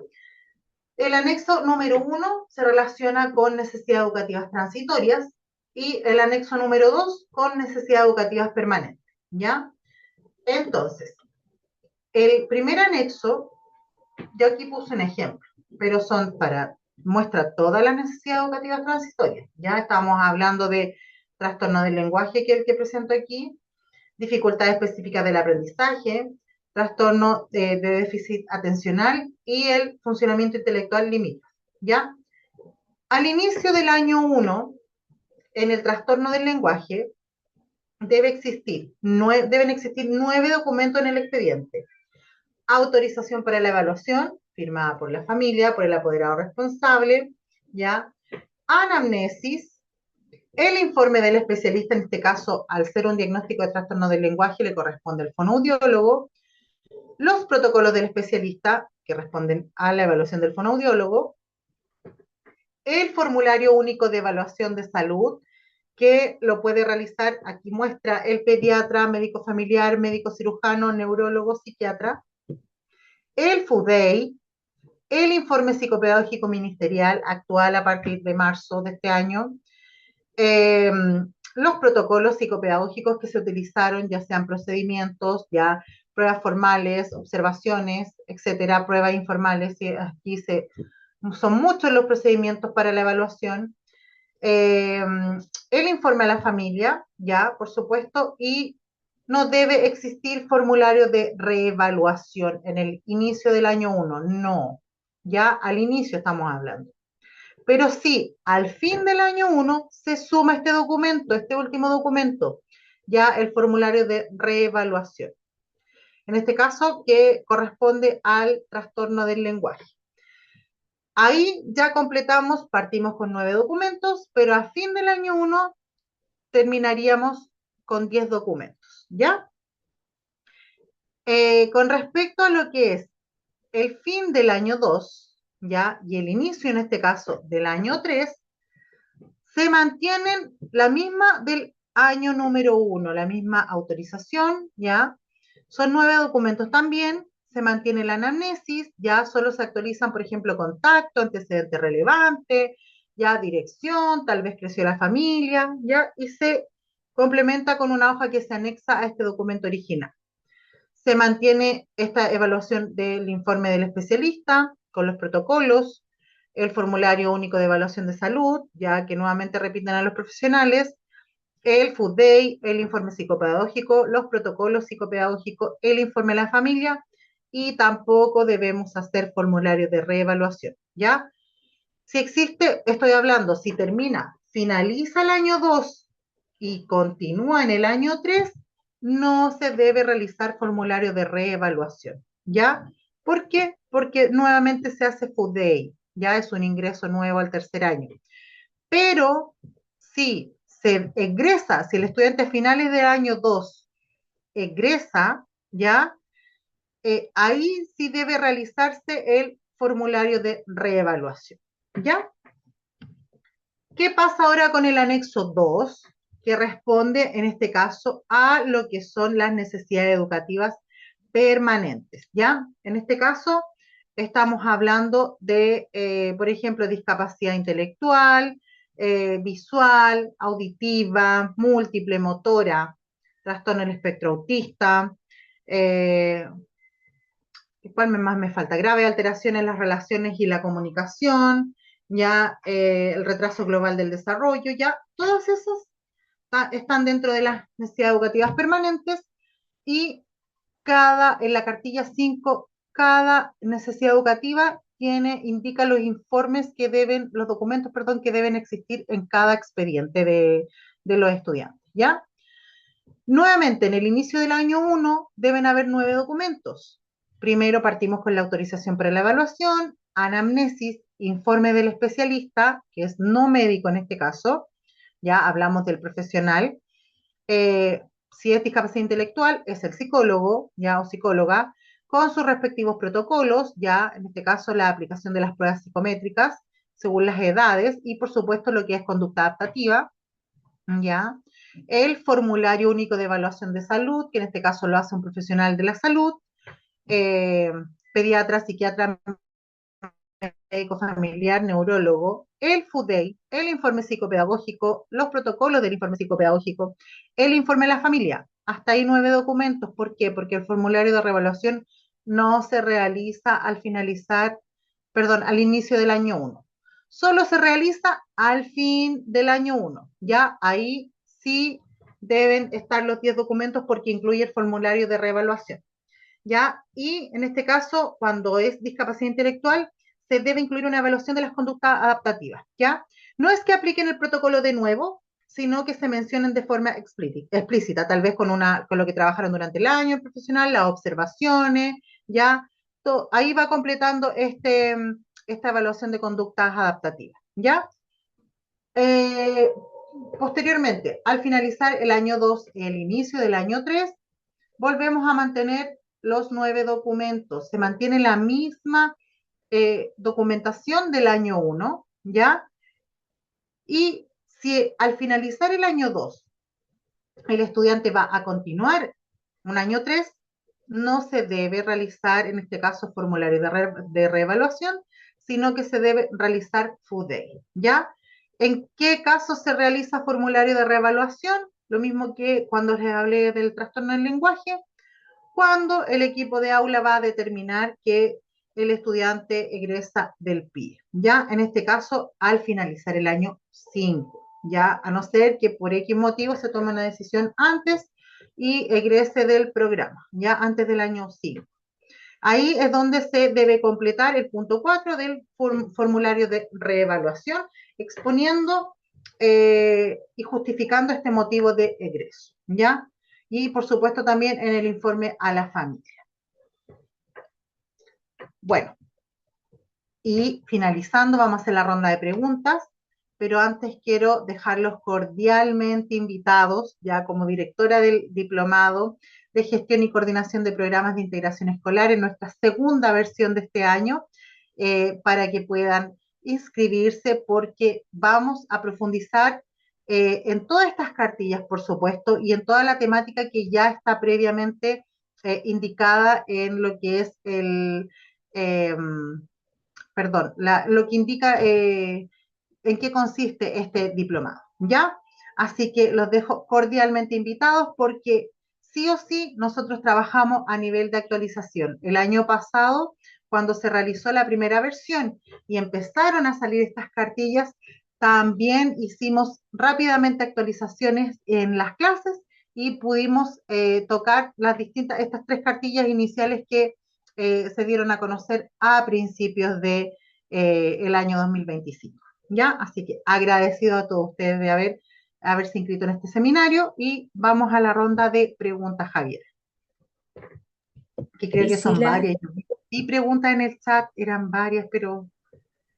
El anexo número 1 se relaciona con necesidades educativas transitorias y el anexo número 2 con necesidades educativas permanentes, ¿ya? Entonces, el primer anexo, yo aquí puse un ejemplo, pero son muestra todas las necesidades educativas transitorias, ¿ya? Estamos hablando de trastorno del lenguaje, que es el que presento aquí, dificultades específicas del aprendizaje, trastorno de déficit atencional y el funcionamiento intelectual limita, ¿ya? Al inicio del año 1, en el trastorno del lenguaje, deben existir 9 documentos en el expediente. Autorización para la evaluación, firmada por la familia, por el apoderado responsable, ¿ya? Anamnesis, el informe del especialista, en este caso, al ser un diagnóstico de trastorno del lenguaje, le corresponde al fonoaudiólogo. Los protocolos del especialista, que responden a la evaluación del fonoaudiólogo. El formulario único de evaluación de salud, que lo puede realizar, aquí muestra el pediatra, médico familiar, médico cirujano, neurólogo, psiquiatra. El FUDEI, el informe psicopedagógico ministerial actual a partir de marzo de este año, los protocolos psicopedagógicos que se utilizaron, ya sean procedimientos, ya pruebas formales, observaciones, etcétera, pruebas informales, y aquí son muchos los procedimientos para la evaluación. El informe a la familia, ya, por supuesto, y no debe existir formulario de reevaluación en el inicio del año 1, no, ya al inicio estamos hablando. Pero sí, al fin del año 1 se suma este documento, este último documento, ya el formulario de reevaluación. En este caso, que corresponde al trastorno del lenguaje. Ahí ya completamos, partimos con 9 documentos, pero a fin del año 1 terminaríamos con 10 documentos, ¿ya? Con respecto a lo que es el fin del año 2, ¿ya? Y el inicio, en este caso, del año 3, se mantienen la misma del año número 1, la misma autorización, ¿ya? Son 9 documentos también, se mantiene la anamnesis, ya solo se actualizan, por ejemplo, contacto, antecedente relevante, ya dirección, tal vez creció la familia, ya, y se complementa con una hoja que se anexa a este documento original. Se mantiene esta evaluación del informe del especialista con los protocolos, el formulario único de evaluación de salud, ya que nuevamente repiten a los profesionales, el Food Day, el informe psicopedagógico, los protocolos psicopedagógicos, el informe a la familia, y tampoco debemos hacer formularios de reevaluación, ¿ya? Si existe, estoy hablando, si finaliza el año 2 y continúa en el año 3, no se debe realizar formulario de reevaluación, ¿ya? ¿Por qué? Porque nuevamente se hace Food Day, ya es un ingreso nuevo al tercer año. Pero si se egresa, si el estudiante a finales del año 2 egresa, ¿ya? Ahí sí debe realizarse el formulario de reevaluación, ¿ya? ¿Qué pasa ahora con el anexo 2? Que responde, en este caso, a lo que son las necesidades educativas permanentes, ¿ya? En este caso, estamos hablando de, por ejemplo, discapacidad intelectual, visual, auditiva, múltiple, motora, trastorno del espectro autista, eh, ¿cuál más me falta? Grave alteración en las relaciones y la comunicación, ya el retraso global del desarrollo, ya todas esas están dentro de las necesidades educativas permanentes y en la cartilla 5 cada necesidad educativa indica los informes los documentos, perdón, que deben existir en cada expediente de los estudiantes, ¿ya? Nuevamente, en el inicio del año 1 deben haber 9 documentos. Primero partimos con la autorización para la evaluación, anamnesis, informe del especialista, que es no médico en este caso, ya hablamos del profesional. Eh, si es discapacidad intelectual, es el psicólogo, ya o psicóloga, con sus respectivos protocolos, ya en este caso la aplicación de las pruebas psicométricas según las edades y por supuesto lo que es conducta adaptativa, ya el formulario único de evaluación de salud, que en este caso lo hace un profesional de la salud, eh, pediatra, psiquiatra, médico familiar, neurólogo, el FUDEI, el informe psicopedagógico, los protocolos del informe psicopedagógico, el informe de la familia. Hasta ahí 9 documentos. ¿Por qué? Porque el formulario de revaluación no se realiza al finalizar, perdón, al inicio del año 1. Solo se realiza al fin del año 1. Ya ahí sí deben estar los 10 documentos porque incluye el formulario de reevaluación. ¿Ya? Y en este caso, cuando es discapacidad intelectual, se debe incluir una evaluación de las conductas adaptativas, ¿ya? No es que apliquen el protocolo de nuevo, sino que se mencionen de forma explícita, tal vez con lo que trabajaron durante el año profesional, las observaciones, ¿ya? Ahí va completando esta evaluación de conductas adaptativas, ¿ya? Eh, Posteriormente, al finalizar el año 2, el inicio del año 3, volvemos a mantener los 9 documentos. Se mantiene la misma documentación del año 1, ¿ya? Y si al finalizar el año 2 el estudiante va a continuar un año 3, no se debe realizar, en este caso, formulario de reevaluación, sino que se debe realizar FUDEI, ¿ya? ¿En qué caso se realiza formulario de reevaluación? Lo mismo que cuando les hablé del trastorno del lenguaje, cuando el equipo de aula va a determinar que el estudiante egresa del PIE, ya en este caso al finalizar el año 5, ya a no ser que por X motivo se tome una decisión antes y egrese del programa, ya antes del año 5. Ahí es donde se debe completar el punto 4 del formulario de reevaluación, exponiendo y justificando este motivo de egreso, ¿ya? Y por supuesto también en el informe a la familia. Bueno, y finalizando, vamos a hacer la ronda de preguntas, pero antes quiero dejarlos cordialmente invitados, ya como directora del Diplomado de Gestión y Coordinación de Programas de Integración Escolar en nuestra segunda versión de este año, para que puedan inscribirse porque vamos a profundizar en todas estas cartillas, por supuesto, y en toda la temática que ya está previamente indicada en lo que es eh, lo que indica en qué consiste este diplomado, ¿ya? Así que los dejo cordialmente invitados porque sí o sí nosotros trabajamos a nivel de actualización. El año pasado, cuando se realizó la primera versión y empezaron a salir estas cartillas, también hicimos rápidamente actualizaciones en las clases y pudimos tocar estas 3 cartillas iniciales que se dieron a conocer a principios de el año 2025. ¿Ya? Así que agradecido a todos ustedes de haberse inscrito en este seminario y vamos a la ronda de preguntas, Javier, que creo que son Priscila, varias. Y preguntas en el chat eran varias, pero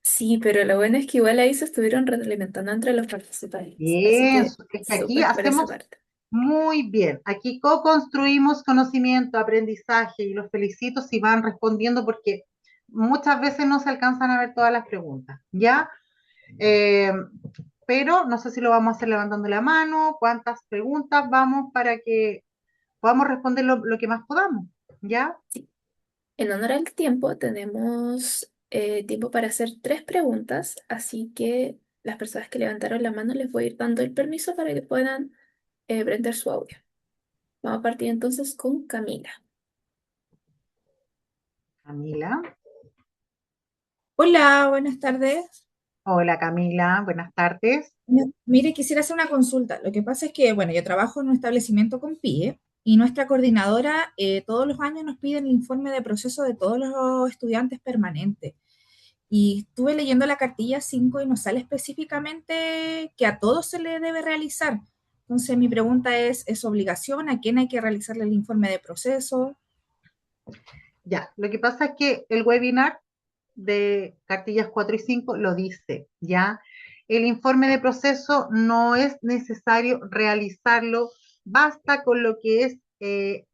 sí, pero lo bueno es que igual ahí se estuvieron retroalimentando entre los participantes, así bien, que es que aquí súper por esa hacemos parte. muy bien. Aquí co-construimos conocimiento, aprendizaje y los felicito si van respondiendo porque muchas veces no se alcanzan a ver todas las preguntas, ¿ya? Eh, pero no sé si lo vamos a hacer levantando la mano, cuántas preguntas vamos para que podamos responder lo que más podamos, ¿ya? Sí. En honor al tiempo, tenemos tiempo para hacer 3 preguntas, así que las personas que levantaron la mano les voy a ir dando el permiso para que puedan prender su audio. Vamos a partir entonces con Camila. Camila. Hola, buenas tardes. Hola Camila, buenas tardes. Mire, quisiera hacer una consulta. Lo que pasa es que, bueno, yo trabajo en un establecimiento con PIE y nuestra coordinadora todos los años nos pide el informe de proceso de todos los estudiantes permanentes. Y estuve leyendo la cartilla 5 y nos sale específicamente que a todos se le debe realizar. Entonces, mi pregunta ¿es obligación? ¿A quién hay que realizarle el informe de proceso? Ya, lo que pasa es que el webinar de cartillas 4 y 5 lo dice, ¿ya? El informe de proceso no es necesario realizarlo, basta con lo que es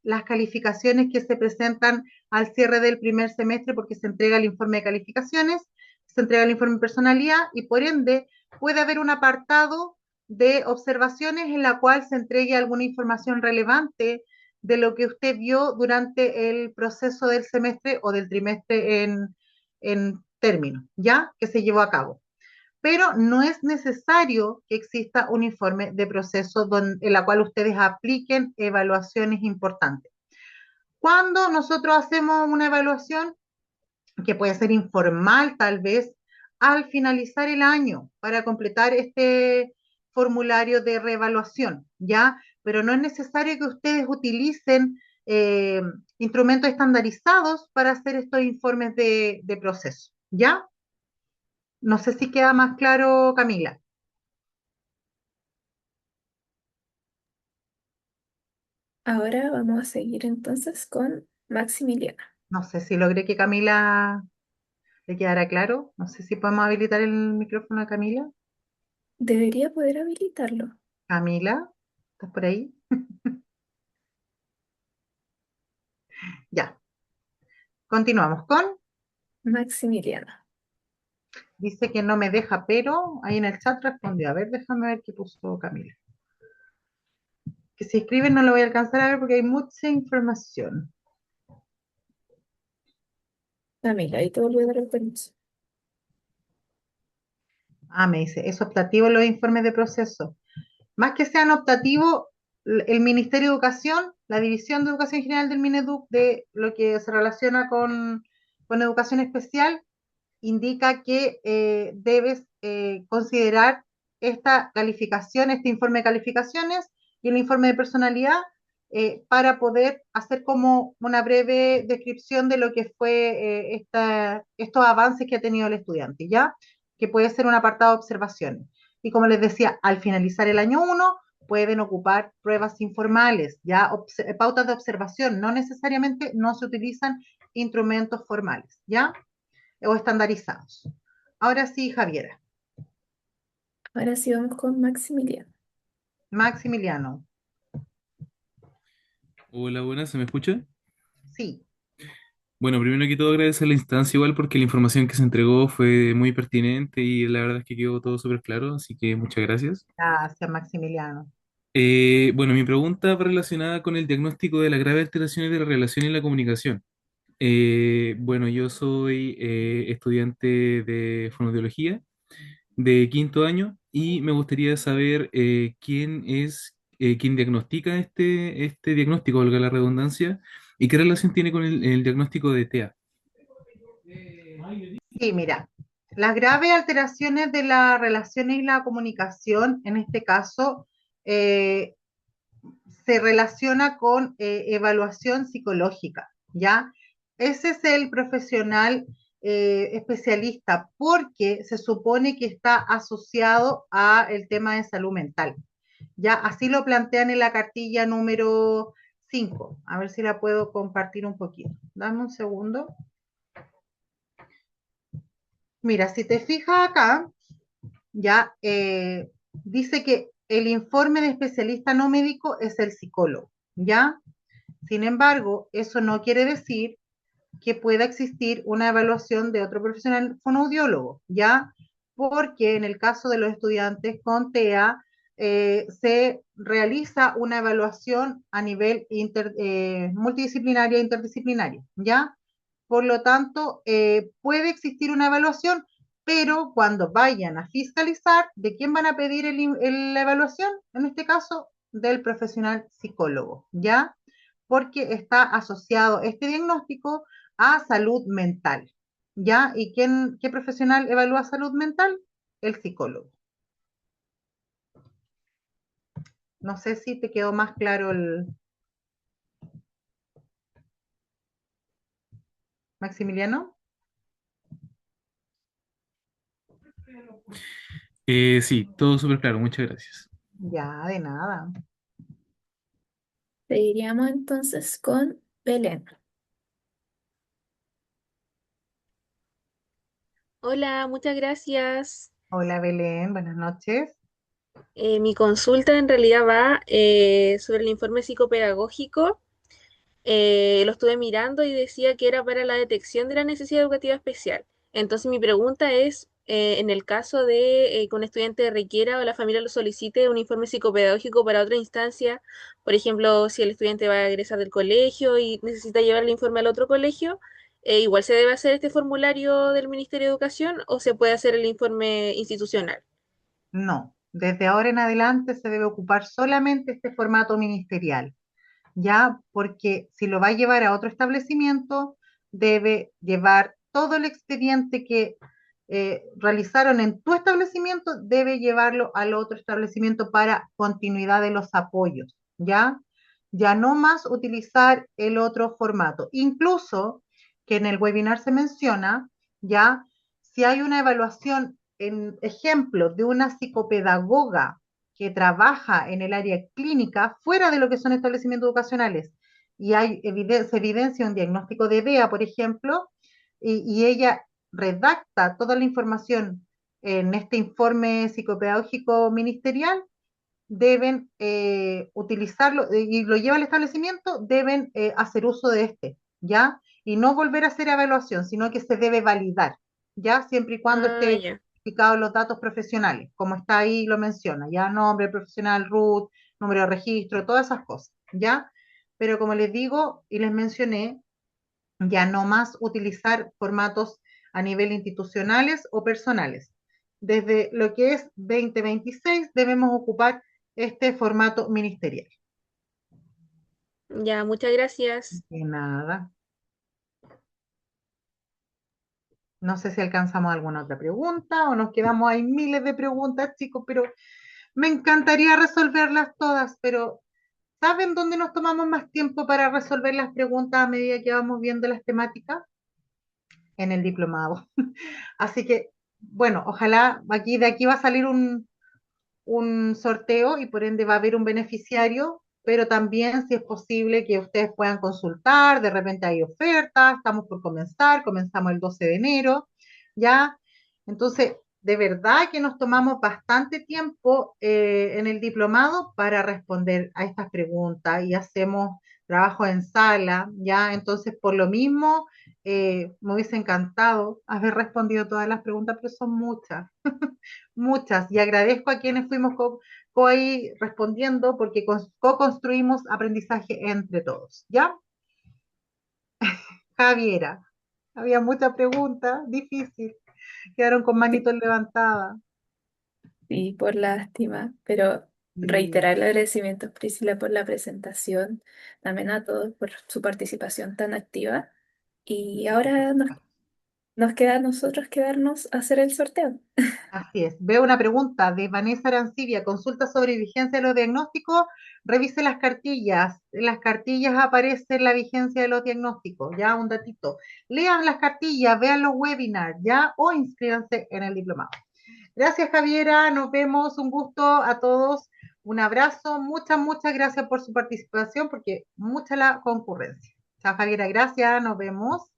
las calificaciones que se presentan al cierre del primer semestre porque se entrega el informe de calificaciones, se entrega el informe de personalidad y por ende puede haber un apartado de observaciones en la cual se entregue alguna información relevante de lo que usted vio durante el proceso del semestre o del trimestre en término, ¿ya? Que se llevó a cabo. Pero no es necesario que exista un informe de proceso en la cual ustedes apliquen evaluaciones importantes. Cuando nosotros hacemos una evaluación, que puede ser informal tal vez, al finalizar el año para completar este formulario de reevaluación, ¿ya? Pero no es necesario que ustedes utilicen eh, instrumentos estandarizados para hacer estos informes de proceso, ¿ya? No sé si queda más claro, Camila. Ahora vamos a seguir entonces con Maximiliana. No sé si logré que Camila le quedara claro. No sé si podemos habilitar el micrófono de Camila. Debería poder habilitarlo. Camila, ¿estás por ahí? Ya, continuamos con, Maximiliana. dice que no me deja, pero ahí en el chat respondió. A ver, déjame ver qué puso Camila. Que si escriben no lo voy a alcanzar a ver porque hay mucha información. Camila, ahí te volví a dar el permiso. Ah, me dice, es optativo los informes de proceso. Más que sean optativos, el Ministerio de Educación, la División de Educación General del Mineduc, de lo que se relaciona con educación especial, indica que debes considerar esta calificación, este informe de calificaciones y el informe de personalidad para poder hacer como una breve descripción de lo que fue estos avances que ha tenido el estudiante, ¿ya? Que puede ser un apartado de observaciones. Y como les decía, al finalizar el año 1, pueden ocupar pruebas informales, ya pautas de observación, no necesariamente no se utilizan instrumentos formales, ¿ya? O estandarizados. Ahora sí, Javiera. Ahora sí vamos con Maximiliano. Maximiliano, Hola, buenas, ¿se me escucha? sí, Bueno, primero que todo agradecer la instancia igual porque la información que se entregó fue muy pertinente y la verdad es que quedó todo súper claro, así que muchas gracias. gracias, Maximiliano. Bueno, mi pregunta va relacionada con el diagnóstico de las graves alteraciones de la relación y la comunicación. Bueno, yo soy estudiante de fonoaudiología de quinto año y me gustaría saber quién es quien diagnostica este diagnóstico, valga la redundancia, y qué relación tiene con el diagnóstico de TEA. Sí, mira, las graves alteraciones de las relaciones y la comunicación, en este caso, eh, se relaciona con evaluación psicológica, ¿ya? Ese es el profesional especialista porque se supone que está asociado a el tema de salud mental. Ya, así lo plantean en la cartilla número 5. A ver si la puedo compartir un poquito. Dame un segundo. Mira, si te fijas acá, ya dice que el informe de especialista no médico es el psicólogo, ¿ya? Sin embargo, eso no quiere decir que pueda existir una evaluación de otro profesional fonoaudiólogo, ¿ya? Porque en el caso de los estudiantes con TEA, se realiza una evaluación a nivel multidisciplinario e interdisciplinario, ¿ya? Por lo tanto, puede existir una evaluación, pero cuando vayan a fiscalizar, ¿de quién van a pedir la evaluación? En este caso, del profesional psicólogo, ¿ya? Porque está asociado este diagnóstico a salud mental, ¿ya? ¿Y qué profesional evalúa salud mental? El psicólogo. No sé si te quedó más claro Maximiliano. Sí, todo súper claro, muchas gracias. Ya, de nada. Seguiríamos entonces con Belén. Hola, muchas gracias. Hola Belén, buenas noches. Mi consulta en realidad va sobre el informe psicopedagógico. Lo estuve mirando y decía que era para la detección de la necesidad educativa especial. Entonces mi pregunta es, en el caso de que un estudiante requiera o la familia lo solicite un informe psicopedagógico para otra instancia, por ejemplo, si el estudiante va a egresar del colegio y necesita llevar el informe al otro colegio, igual se debe hacer este formulario del Ministerio de Educación o se puede hacer el informe institucional. No, desde ahora en adelante se debe ocupar solamente este formato ministerial, ¿ya? Porque si lo va a llevar a otro establecimiento, debe llevar todo el expediente que realizaron en tu establecimiento, debe llevarlo al otro establecimiento para continuidad de los apoyos, ¿ya? Ya no más utilizar el otro formato. Incluso que en el webinar se menciona, ¿ya? Si hay una evaluación, en ejemplo, de una psicopedagoga que trabaja en el área clínica fuera de lo que son establecimientos educacionales y se evidencia un diagnóstico de DEA, por ejemplo, y ella redacta toda la información en este informe psicopedagógico ministerial, deben utilizarlo y lo lleva al establecimiento, deben hacer uso de este, ¿ya? Y no volver a hacer evaluación, sino que se debe validar, ¿ya? Siempre y cuando Ah, esté ya. identificados los datos profesionales, como está ahí, lo menciona, ¿ya? Nombre profesional, RUT, número de registro, todas esas cosas, ¿ya? Pero como les digo y les mencioné, ya no más utilizar formatos a nivel institucionales o personales. Desde lo que es 2026 debemos ocupar este formato ministerial. Ya, muchas gracias. De nada. No sé si alcanzamos alguna otra pregunta o nos quedamos ahí miles de preguntas, chicos, pero me encantaría resolverlas todas, pero ¿saben dónde nos tomamos más tiempo para resolver las preguntas a medida que vamos viendo las temáticas? En el diplomado. Así que, bueno, ojalá de aquí va a salir un sorteo y por ende va a haber un beneficiario, pero también si es posible que ustedes puedan consultar, de repente hay ofertas, estamos por comenzar, comenzamos el 12 de enero, ¿ya? Entonces, de verdad que nos tomamos bastante tiempo en el diplomado para responder a estas preguntas y hacemos trabajo en sala, ¿ya? Entonces, por lo mismo, me hubiese encantado haber respondido todas las preguntas, pero son muchas. Muchas, y agradezco a quienes fuimos ahí respondiendo porque co-construimos aprendizaje entre todos, ¿ya? Javiera, había muchas preguntas, difícil, quedaron con Sí, manitos levantadas. sí, por lástima, pero Y reiterar el agradecimiento, Priscila, por la presentación, también a todos por su participación tan activa. Y ahora nos queda a nosotros quedarnos a hacer el sorteo. así es. Veo una pregunta de Vanessa Arancibia. Consulta sobre vigencia de los diagnósticos. Revise las cartillas. En las cartillas aparece la vigencia de los diagnósticos. Ya, un datito. Lean las cartillas, vean los webinars, ya, o inscríbanse en el diplomado. Gracias, Javiera. Nos vemos. Un gusto a todos. Un abrazo. Muchas, muchas gracias por su participación, porque mucha la concurrencia. Chao, Javiera. Gracias. Nos vemos.